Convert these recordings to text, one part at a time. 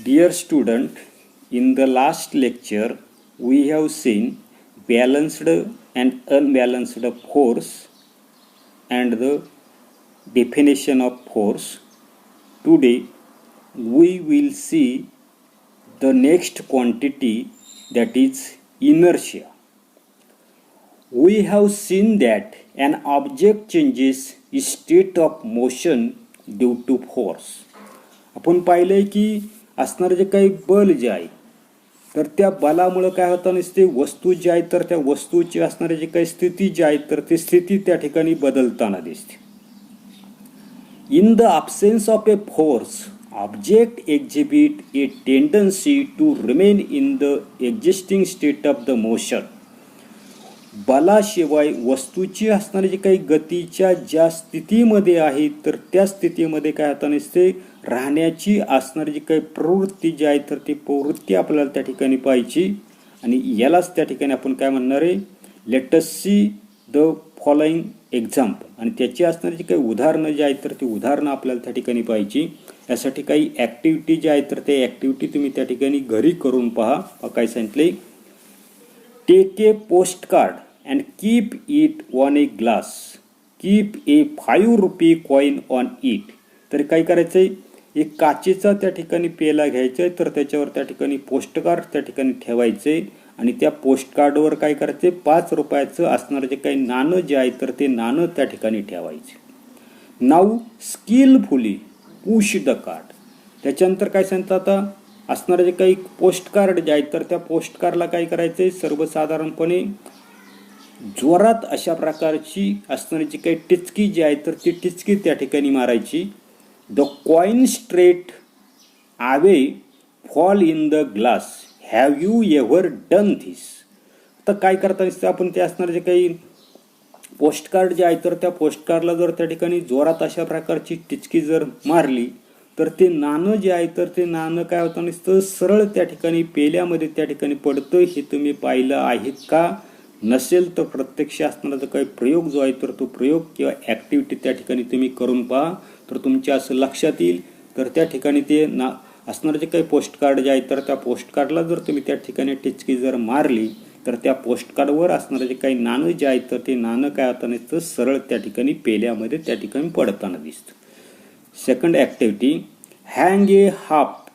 Dear student, in the last lecture we have seen balanced and unbalanced force and the definition of force. Today we will see the next quantity, that is inertia. We have seen that an object changes its state of motion due to force. आपण पाहिलंय की असणारे जे काही बल जे आहे तर त्या बलामुळे काय होतं नसते, वस्तू जी आहे तर त्या वस्तूची असणारी जी काही स्थिती जी आहे तर ती स्थिती त्या ठिकाणी बदलताना दिसते. In the absence of a force, object exhibit a tendency to remain in the existing state of the motion. बलाशिवाय वस्तूची असणारी जी काही गतीच्या ज्या स्थितीमध्ये आहे तर त्या स्थितीमध्ये काय होतं नसते, राहण्याची असणारी जी काही प्रवृत्ती जी आहे तर ती प्रवृत्ती आपल्याला त्या ठिकाणी पाहिजे. आणि यालाच त्या ठिकाणी आपण काय म्हणणार आहे, let us see the following example. आणि त्याची असणारी जी काही उदाहरणं जी आहेत तर ती उदाहरणं आपल्याला त्या ठिकाणी पाहिजे. यासाठी काही ॲक्टिव्हिटी जी आहे तर ते ॲक्टिव्हिटी तुम्ही त्या ठिकाणी घरी करून पहा. काय सांगितले, take a post card and keep it on a glass. Keep a 5 rupee coin on it. तर काय करायचं आहे, एक काचेचा त्या ठिकाणी पेला घ्यायचा आहे तर त्याच्यावर त्या ठिकाणी पोस्टकार्ड त्या ठिकाणी ठेवायचं आहे आणि त्या पोस्टकार्डवर काय करायचं आहे, 5 रुपयाचं असणारं जे काही नाणं जे आहे तर ते नाणं त्या ठिकाणी ठेवायचे. Now skilfully push the card. त्याच्यानंतर काय सांगतात, आता असणारं जे काही पोस्टकार्ड जे आहे तर त्या पोस्टकार्डला काय करायचं आहे, सर्वसाधारणपणे जोरात अशा प्रकारची असणारी जी काही टिचकी जी आहे तर ती टिचकी त्या ठिकाणी मारायची. द कॉइन स्ट्रेट आवे fall in the glass. Have you ever done this. तर काय करता आपण ते असणारे जे काही पोस्टकार्ड जे आहे तर त्या पोस्टकार्डला जर त्या ठिकाणी जोरात अशा प्रकारची टिचकी जर मारली तर ते नाणं जे आहे तर ते नाणं काय होतं नसतं, सरळ त्या ठिकाणी पेल्यामध्ये त्या ठिकाणी पडतं. हे तुम्ही पाहिलं आहेत का? नसेल तर प्रत्यक्ष असणारा जो काही प्रयोग जो आहे तर तो प्रयोग किंवा ॲक्टिव्हिटी त्या ठिकाणी तुम्ही करून पहा तर तुमच्या असं लक्षात येईल. तर त्या ठिकाणी ते असणारं जे काही पोस्टकार्ड जे आहे तर त्या पोस्टकार्डला जर तुम्ही त्या ठिकाणी टिचकी जर मारली तर त्या पोस्टकार्डवर असणारं जे काही नाणं जे आहे तर ते नाणं काय होतं नसतं, सरळ त्या ठिकाणी पेल्यामध्ये त्या ठिकाणी पडताना दिसतं. Second activity, hang A half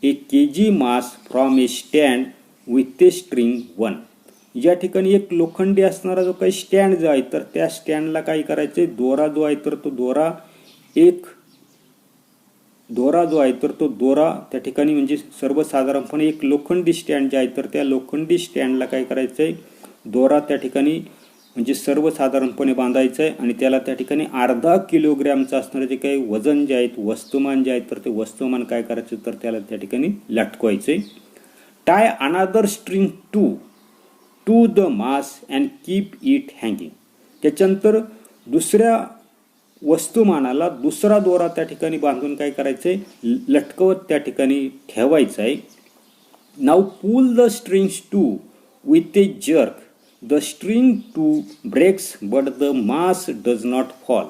A kg mass from A stand with a string 1. या ठिकाणी एक लोखंडी असणारा जो काही स्टँड जो आहे तर त्या स्टँडला काय करायचं, दोरा जो आहे तर तो दोरा जो आहे तर तो दोरा त्या ठिकाणी म्हणजे सर्वसाधारणपणे एक लोखंडी स्टँड जे आहे तर त्या लोखंडी स्टँडला काय करायचं आहे, दोरा त्या ठिकाणी म्हणजे सर्वसाधारणपणे बांधायचं आहे आणि त्याला त्या ठिकाणी अर्धा किलोग्रॅमचं असणारं जे काही वजन जे आहे वस्तुमान जे आहे तर ते वस्तुमान काय करायचं तर त्याला त्या ठिकाणी लटकवायचं आहे. Tie another string to the mass and keep it hanging. त्याच्यानंतर दुसऱ्या वस्तुमानाला दुसरा दोरा त्या ठिकाणी बांधून काय करायचं आहे, लटकवत त्या ठिकाणी ठेवायचं आहे. Now pull the strings two with a jerk. The string two breaks but the mass does not fall.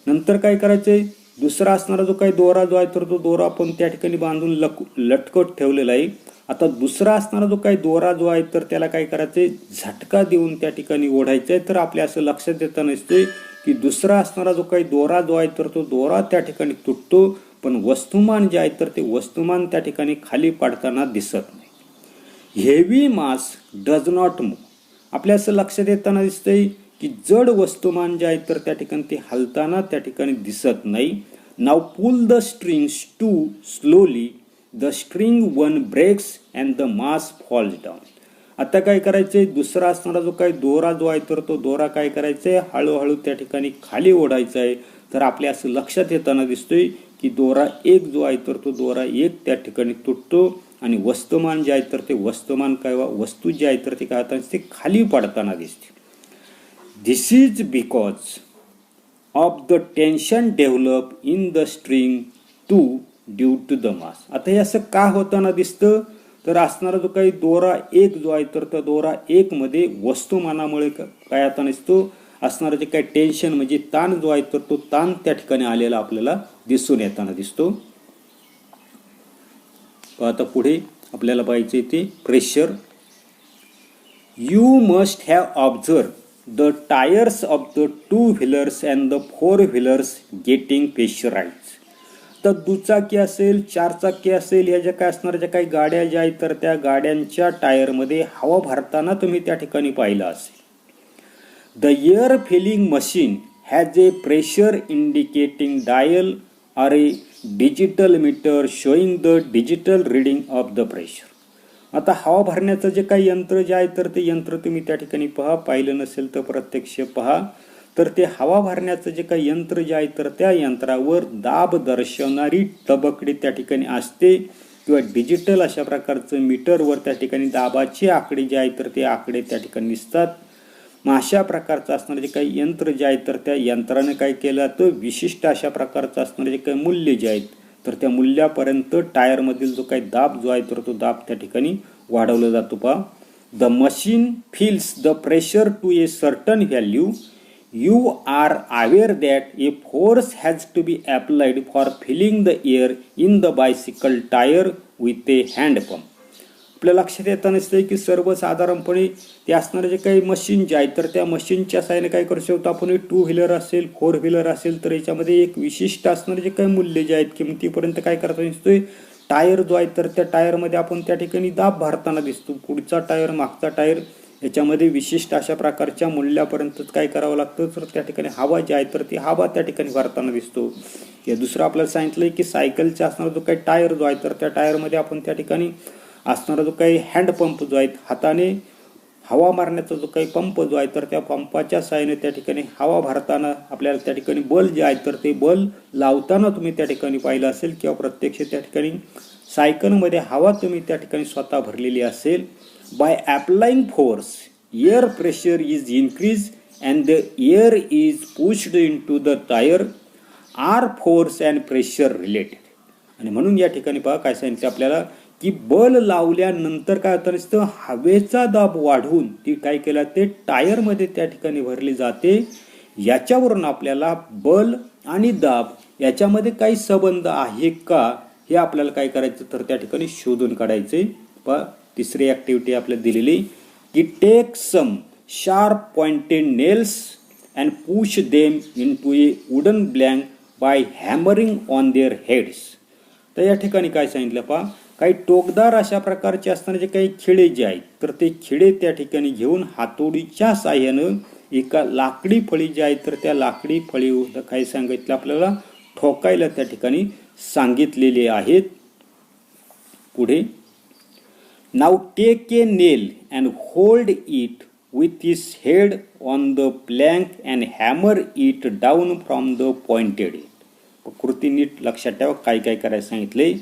नंतर काय करायचं आहे, दुसरा असणारा जो काही दोरा जो आहे तर तो दोरा आपण त्या ठिकाणी बांधून लटकवत ठेवलेला आहे. आता दुसरा असणारा जो काही दोरा जो आहे तर त्याला काय करायचं आहे, झटका देऊन त्या ठिकाणी ओढायचं आहे. तर आपल्या असं लक्षात येतं नसते की दुसरा असणारा जो काही दोरा जो आहे तर तो दोरा त्या ठिकाणी तुटतो पण वस्तुमान जे आहे तर ते वस्तुमान त्या ठिकाणी खाली पडताना दिसत नाही. Heavy mass does not move. आपल्या असं लक्षात येताना दिसतंय की जड वस्तुमान जे आहे तर त्या ठिकाणी ते हलताना त्या ठिकाणी दिसत नाही. Now pull the strings too slowly. The string 1 breaks and the mass falls down. आता काय करायचंय, दुसरा असणारा जो काही दोरा जो आहे तर तो दोरा काय करायचंय, हळूहळू त्या ठिकाणी खाली ओढायचा आहे. तर आपल्या असं लक्षात येताना दिसतोय की दोरा एक जो आहे तर तो दोरा एक त्या ठिकाणी तुटतो आणि वस्तुमान जे आहे तर ते वस्तुमान काय वस्तू जी आहे तर ते काय होतं ते खाली पडताना दिसते. This is because of the tension develop in the string to due to the mass. आता हे असं का होताना दिसतं, तर असणारा जो काही दोरा एक जो आहे तर त्या दोरा एक मध्ये वस्तुमानामुळे काय आता नसतो, असणारं जे काही टेन्शन म्हणजे ताण जो आहे तर तो ताण त्या ठिकाणी आलेला आपल्याला दिसून येताना दिसतो. आता पुढे आपल्याला पाहिजे ते pressure. You must have observe the tyres of the 2 wheelers and the 4 wheelers getting pressurise. तर दुचाकी असेल, 4 चाकी असेल, ह्या ज्या काय असणाऱ्या ज्या काही गाड्या ज्या आहेत तर त्या गाड्यांच्या टायरमध्ये हवा भरताना तुम्ही त्या ठिकाणी पाहिलं असेल. The air filling machine has a pressure indicating dial or a digital meter showing the digital reading of the pressure. आता हवा भरण्याचं जे काही यंत्र जे आहे तर ते यंत्र तुम्ही त्या ठिकाणी पाहिलं नसेल तर प्रत्यक्ष पहा. तर ते हवा भरण्याचं जे काही यंत्र जे आहे तर त्या यंत्रावर दाब दर्शवणारी तबकडी त्या ठिकाणी असते किंवा डिजिटल अशा प्रकारचं मीटरवर त्या ठिकाणी दाबाचे आकडे जे आहे तर ते आकडे त्या ठिकाणी दिसतात. मग अशा प्रकारचं असणारे जे काही यंत्र जे आहे तर त्या यंत्राने काय केलं तर विशिष्ट अशा प्रकारचं असणारे जे काही मूल्य जे आहेत तर त्या मूल्यापर्यंत टायरमधील जो काही दाब जो आहे तर तो दाब त्या ठिकाणी वाढवला जातो. पहा, the machine fills the pressure to a certain value. You are aware that a force has to be applied for filling the air in the bicycle tyre with a hand pump. आपल्या लक्षात येतं नसतं की सर्वसाधारणपणे ते असणारे जे काही मशीन जे आहे तर त्या मशीनच्या साहाय्याने काय करू शकतो आपण. 2 व्हीलर असेल, 4 व्हीलर असेल तर याच्यामध्ये एक विशिष्ट असणारे जे काही मूल्य जे आहेत किमतीपर्यंत काय करता दिसतोय. टायर जो आहे तर त्या टायरमध्ये आपण त्या ठिकाणी दाब भरताना दिसतो. पुढचा टायर, मागचा टायर याच्यामध्ये विशिष्ट अशा प्रकारच्या मूल्यापर्यंतच काय करावं लागतं तर त्या ठिकाणी हवा जी आहे तर ती हवा त्या ठिकाणी भरताना दिसतो. या दुसरं आपल्याला सांगितलंय की सायकलचा असणारा जो काही टायर जो आहे तर त्या टायरमध्ये आपण त्या ठिकाणी असणारा जो काही हँडपंप जो आहे हाताने हवा मारण्याचा जो काही पंप जो आहे तर त्या पंपाच्या साहाय्याने त्या ठिकाणी हवा भरताना आपल्याला त्या ठिकाणी बल जे आहे तर ते बल लावताना तुम्ही त्या ठिकाणी पाहिलं असेल किंवा प्रत्यक्ष त्या ठिकाणी सायकलमध्ये हवा तुम्ही त्या ठिकाणी स्वतः भरलेली असेल. By applying force air pressure is increase and the air is pushed into the tyre are force and pressure related. आणि म्हणून या ठिकाणी पहा काय सांगितलं आपल्याला की बल लावल्यानंतर काय होतं असतं हवेचा दाब वाढवून ती काय केलं ते टायरमध्ये त्या ठिकाणी भरली जाते. याच्यावरून आपल्याला बल आणि दाब याच्यामध्ये काही संबंध आहे का हे आपल्याला काय करायचं तर त्या ठिकाणी शोधून काढायचे. पहा, तिसरी ॲक्टिव्हिटी आपल्याला दिलेली की take some sharp pointed nails and push them into a wooden blank by hammering on their heads. तर या ठिकाणी काय सांगितलं पहा, काही टोकदार अशा प्रकारचे असणारे जे काही खिळे जे आहेत तर ते खिळे त्या ठिकाणी घेऊन हातोडीच्या साह्यानं एका लाकडी फळी जी आहे तर त्या लाकडी फळीवर काय सांगितलं आपल्याला ठोकायला त्या ठिकाणी सांगितलेले आहेत. पुढे, now take a nail and hold it with his head on the plank and hammer it down from the pointed end. कृती नीट लक्षात ठेवा काय काय करायला सांगितले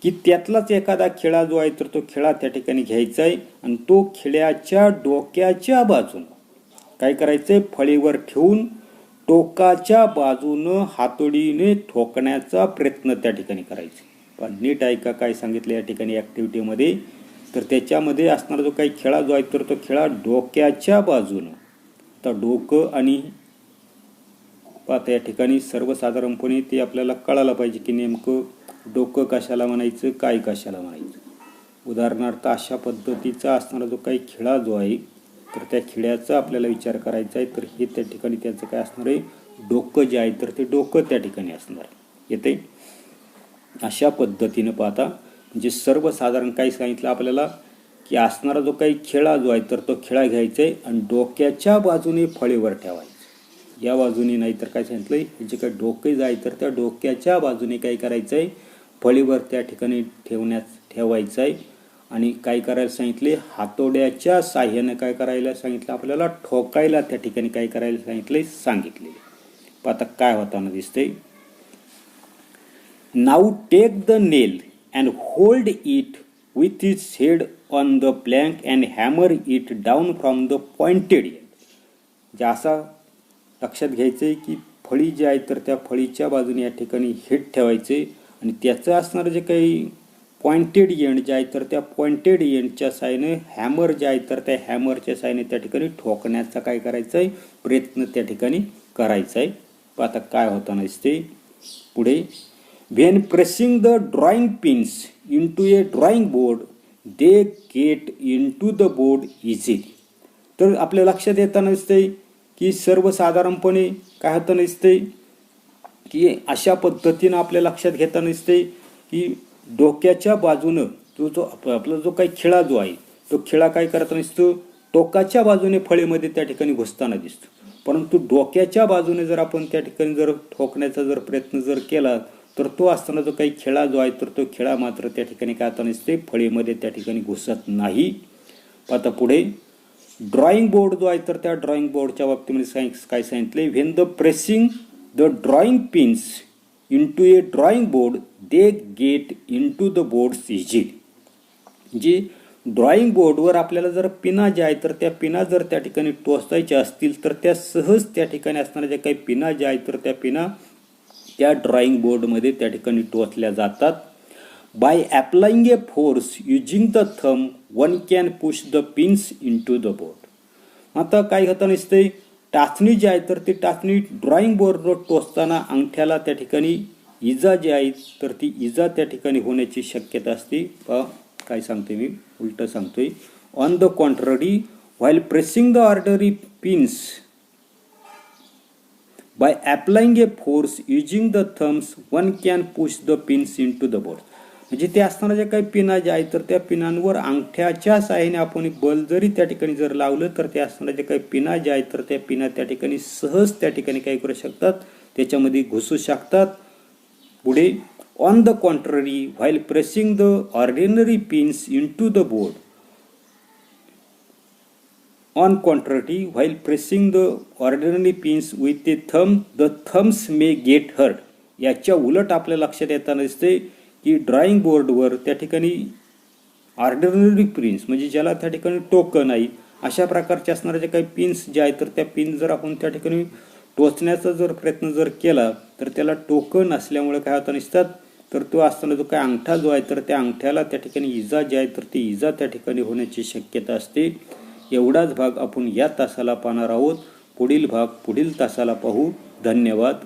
की त्यातलाच एखादा खिळा जो आहे तर तो खिळा त्या ठिकाणी घ्यायचा आहे आणि तो खिळ्याच्या डोक्याच्या बाजून काय करायचंय फळीवर ठेवून टोकाच्या बाजूनं हातोडीने ठोकण्याचा प्रयत्न त्या ठिकाणी करायचा. पण नीट ऐका काय सांगितलं या ठिकाणी ॲक्टिव्हिटीमध्ये. तर त्याच्यामध्ये असणारा जो काही खिळा जो आहे तर तो खिळा डोक्याच्या बाजूनं. तर डोकं आणि पाहता या ठिकाणी सर्वसाधारणपणे ते आपल्याला कळायला पाहिजे की नेमकं डोकं कशाला म्हणायचं, काय कशाला म्हणायचं. उदाहरणार्थ अशा पद्धतीचा असणारा जो काही खिळा जो आहे तर त्या खिळ्याचा आपल्याला विचार करायचा आहे. तर हे त्या ठिकाणी त्याचं काय असणार आहे डोकं जे आहे तर ते डोकं त्या ठिकाणी असणार येते. अशा पद्धतीनं पाहता म्हणजे सर्वसाधारण काय सांगितलं आपल्याला की असणारा जो काही खिळा जो आहे तर तो खिळा घ्यायचा आहे आणि डोक्याच्या बाजूने फळीवर ठेवायचं. या बाजूने नाही तर काय सांगितलंय जे काही डोके जे आहे तर त्या डोक्याच्या बाजूने काय करायचं आहे फळीवर त्या ठिकाणी ठेवायचं आहे. आणि काय करायला सांगितले हातोड्याच्या साह्याने काय करायला सांगितलं आपल्याला ठोकायला त्या ठिकाणी काय करायला सांगितले. आता काय होताना दिसतंय. Now take the nail and hold it with its head on the plank and hammer it down from the pointed end. जे असा लक्षात घ्यायचं आहे की फळी जी आहे तर त्या फळीच्या बाजूने या ठिकाणी हेड ठेवायचे आणि त्याचं असणारं जे काही पॉइंटेड एंड जे आहे तर त्या पॉइंटेड एंडच्या साहाय्याने हॅमर जे आहे तर त्या हॅमरच्या साहाय्याने त्या ठिकाणी ठोकण्याचा काय करायचा आहे प्रयत्न त्या ठिकाणी करायचा आहे. आता काय होताना दिसते पुढे. When pressing the drawing pins into a drawing board, they get into the board easily. तर आपल्या लक्षात येताना दिसतंय की सर्वसाधारणपणे काय होतं दिसतंय की अशा पद्धतीनं आपल्या लक्षात घेताना दिसतंय की डोक्याच्या बाजूनं जो आपला जो काही खिळा जो आहे तो खिळा काय करताना दिसतो, टोकाच्या बाजूने फळीमध्ये त्या ठिकाणी घुसताना दिसतो. परंतु डोक्याच्या बाजूने जर आपण त्या ठिकाणी जर ठोकण्याचा जर प्रयत्न जर केला तर तो असताना जो काही खिळा जो आहे तर तो खिळा मात्र त्या ठिकाणी काय होताना दिसते, फळीमध्ये त्या ठिकाणी घुसत नाही. आता पुढे ड्रॉइंग बोर्ड जो आहे तर त्या ड्रॉइंग बोर्डच्या बाबतीमध्ये काय सांगितले, when the pressing the drawing pins into a drawing board they get into the boards easily. जी ड्रॉइंग बोर्डवर आपल्याला जर पिना ज्या आहेत तर त्या पिना जर त्या ठिकाणी टोचायच्या असतील तर त्या सहज त्या ठिकाणी असणाऱ्या ज्या काही पिना ज्या आहेत तर त्या पिना त्या ड्रॉइंग बोर्डमध्ये त्या ठिकाणी टोचल्या जातात. Bye applying a force using the thumb one can push the pins into the board. आता काय होतं नसते, टाचणी जी आहे तर ती टाचणी ड्रॉइंग बोर्डवर टोचताना अंगठ्याला त्या ठिकाणी इजा जी आहे तर ती इजा त्या ठिकाणी होण्याची शक्यता असते. काय सांगतोय मी, उलट सांगतोय. On the contrary while pressing the ordinary pins by applying a force using the thumbs one can push the pins into the board. म्हणजे ते असताना ज्या काही पिना ज्या आहेत तर त्या पिनांवर अंगठ्याच्या साहाय्याने आपण बल जरी त्या ठिकाणी जर लावलं तर त्या असताना ज्या काही पिना ज्या आहेत तर त्या पिना त्या ठिकाणी सहज त्या ठिकाणी काय करू शकतात, त्याच्यामध्ये घुसू शकतात. पुढे on the contrary while pressing the ordinary pins into the board on contrary while pressing the ordinary pins with a thumb the thumbs may get hurt. याच्या उलट आपल्या लक्षात येताना दिसते की ड्रॉइंग बोर्डवर त्या ठिकाणी ऑर्डिनरी पिन्स म्हणजे ज्याला त्या ठिकाणी टोकन नाही अशा प्रकारचे असणारे जे काही पिन्स जे आहेत तर त्या पिन जर आपण त्या ठिकाणी टोचण्याचा जर प्रयत्न जर केला तर त्याला टोकन असल्यामुळे काय होतं नसतात तर तो असताना जो काय अंगठा जो आहे तर त्या अंगठ्याला त्या ठिकाणी इजा जी आहे तर ती इजा त्या ठिकाणी होण्याची शक्यता असते. एवढाच भाग आपण या तासाला पाहणार आहोत. पुढील भाग पुढील तासाला पाहू. धन्यवाद.